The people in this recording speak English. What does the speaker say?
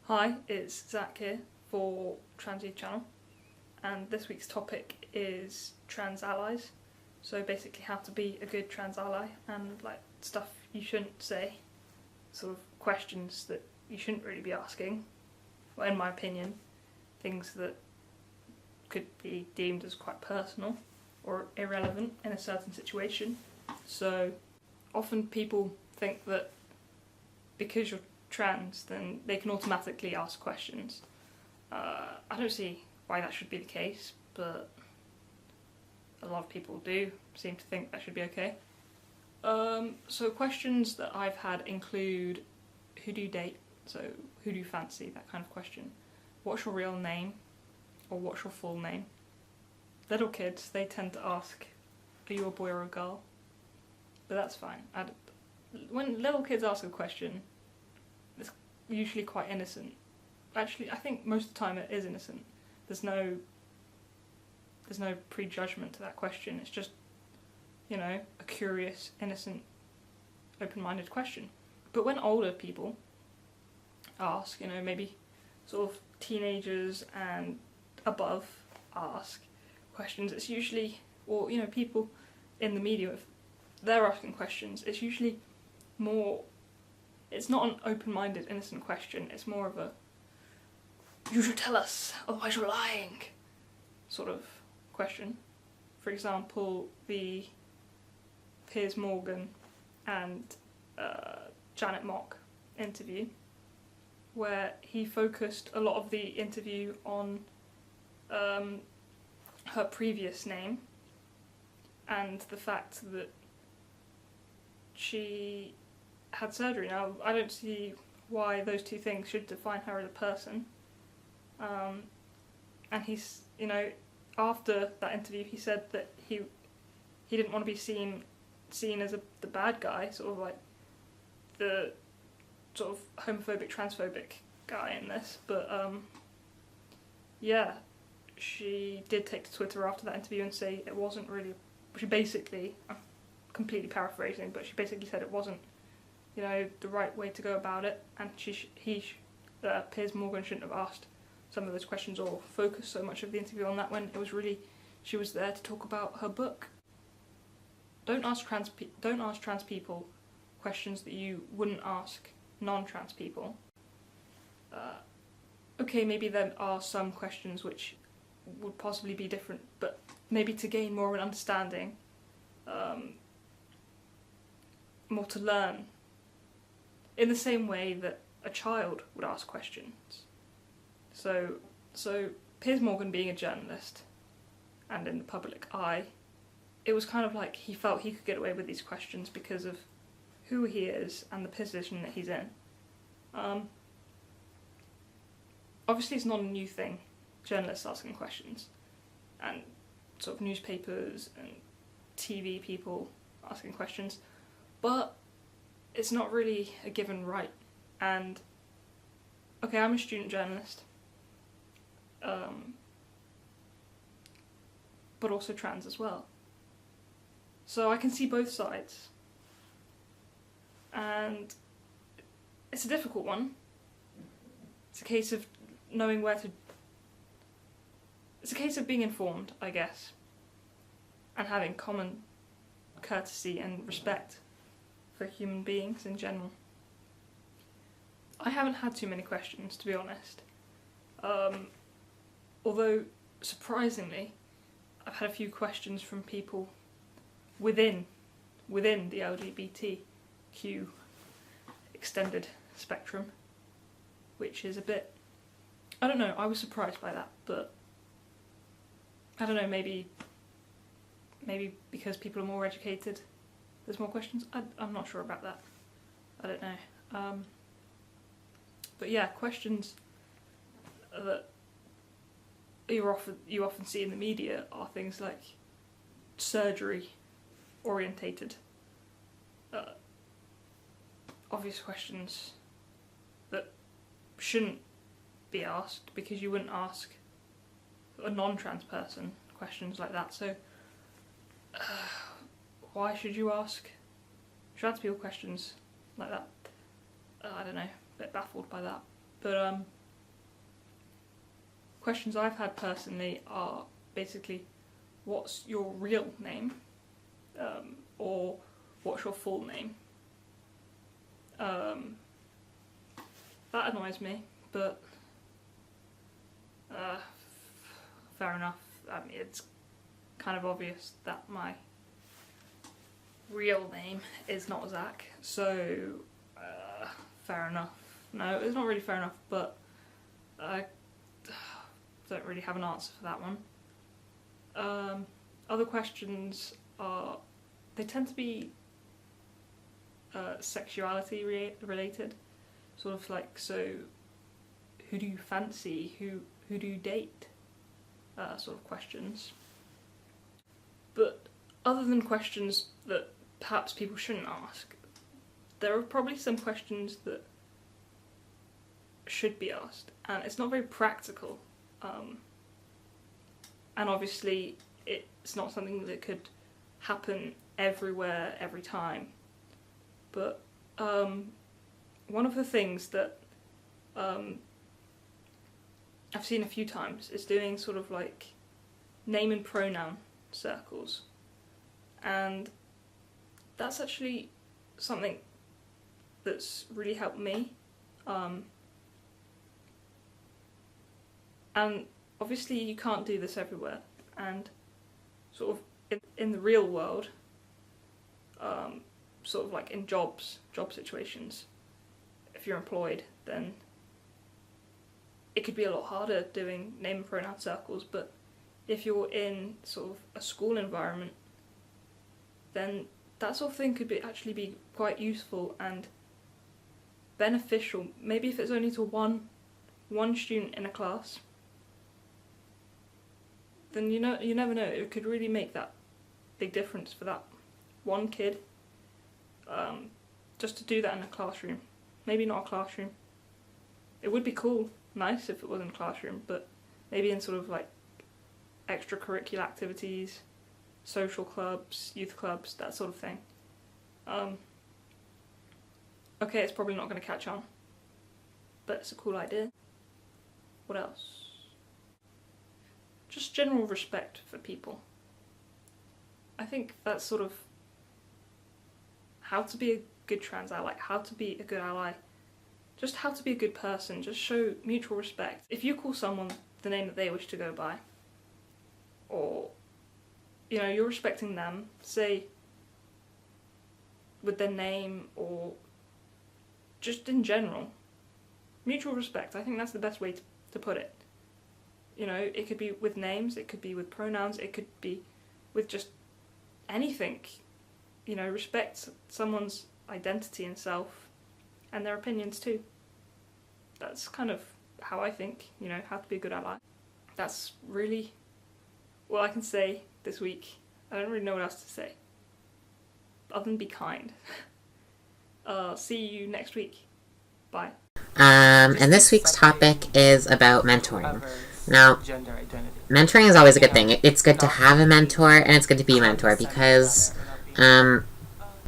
Hi, it's Zach here for Trans Youth Channel, and this week's topic is trans allies. So basically how to be a good trans ally and like stuff you shouldn't say, sort of questions that you shouldn't really be asking, well, in my opinion, things that could be deemed as quite personal or irrelevant in a certain situation. So often people think that because you're trans then they can automatically ask questions. I don't see why that should be the case, but a lot of people do seem to think that should be okay. So questions that I've had include who do you date, so who do you fancy, that kind of question. What's your real name, or what's your full name? Little kids, they tend to ask, are you a boy or a girl? But that's fine. When little kids ask a question, it's usually quite innocent. Actually, I think most of the time it is innocent. There's no prejudgment to that question. It's just, a curious, innocent, open-minded question. But when older people ask, maybe sort of teenagers and above ask questions, it's usually, or people in the media, if they're asking questions, it's usually more, it's not an open-minded, innocent question, it's more of a, you should tell us, otherwise you're lying, sort of question. For example, the Piers Morgan and Janet Mock interview, where he focused a lot of the interview on her previous name and the fact that she had surgery. Now, I don't see why those two things should define her as a person. And he's, after that interview, he said that he didn't want to be seen as the bad guy, sort of like the sort of homophobic, transphobic guy in this. But yeah, she did take to Twitter after that interview and say it wasn't really. She basically, I'm completely paraphrasing, but she basically said it wasn't, the right way to go about it, and Piers Morgan shouldn't have asked some of those questions or focused so much of the interview on that when it was really, she was there to talk about her book. Don't ask trans people questions that you wouldn't ask non-trans people. Okay, maybe there are some questions which would possibly be different, but maybe to gain more of an understanding, more to learn, in the same way that a child would ask questions. So Piers Morgan being a journalist and in the public eye, it was kind of like he felt he could get away with these questions because of who he is and the position that he's in. Obviously it's not a new thing, journalists asking questions, and sort of newspapers and TV people asking questions, but it's not really a given right. And okay, I'm a student journalist, but also trans as well. So I can see both sides. And it's a difficult one. It's a case of knowing it's a case of being informed, I guess, and having common courtesy and respect for human beings in general. I haven't had too many questions, to be honest. Although, surprisingly, I've had a few questions from people within the LGBTQ extended spectrum, which is a bit, I don't know, I was surprised by that, but I don't know, maybe because people are more educated, there's more questions. I'm not sure about that. I don't know. But yeah, questions that you often see in the media are things like surgery orientated, obvious questions that shouldn't be asked because you wouldn't ask a non-trans person questions like that. So why should you ask trans people questions like that? I don't know, a bit baffled by that. But questions I've had personally are basically, what's your real name? Or what's your full name? That annoys me, but fair enough. I mean, it's kind of obvious that my real name is not Zach, so fair enough. No, it's not really fair enough, but I don't really have an answer for that one. Other questions are, they tend to be sexuality related, sort of like, so who do you fancy, who do you date, sort of questions. But other than questions that perhaps people shouldn't ask, there are probably some questions that should be asked, and it's not very practical, and obviously it's not something that could happen everywhere, every time. But one of the things that I've seen a few times is doing sort of like name and pronoun circles, and that's actually something that's really helped me. And obviously you can't do this everywhere, and sort of in the real world, sort of like in job situations, if you're employed, then it could be a lot harder doing name and pronoun circles. But if you're in sort of a school environment, then that sort of thing could actually be quite useful and beneficial. Maybe if it's only to one student in a class, then you never know, it could really make that big difference for that one kid. Just to do that in a classroom. Maybe not a classroom. It would be cool, nice if it was in a classroom, but maybe in sort of like extracurricular activities, social clubs, youth clubs, that sort of thing. Okay, it's probably not going to catch on, but it's a cool idea. What else? Just general respect for people. I think that's sort of how to be a good trans ally, how to be a good ally, just how to be a good person, just show mutual respect. If you call someone the name that they wish to go by, or, you know, you're respecting them, say, with their name, or just in general, mutual respect. I think that's the best way to put it. You know, it could be with names, it could be with pronouns, it could be with just anything. You know, respect someone's identity and self, and their opinions too. That's kind of how I think, you know, how to be a good ally. That's really all I can say this week. I don't really know what else to say, other than be kind. See you next week. Bye. And this week's topic is about mentoring. Now, mentoring is always a good thing. It's good to have a mentor, and it's good to be a mentor, because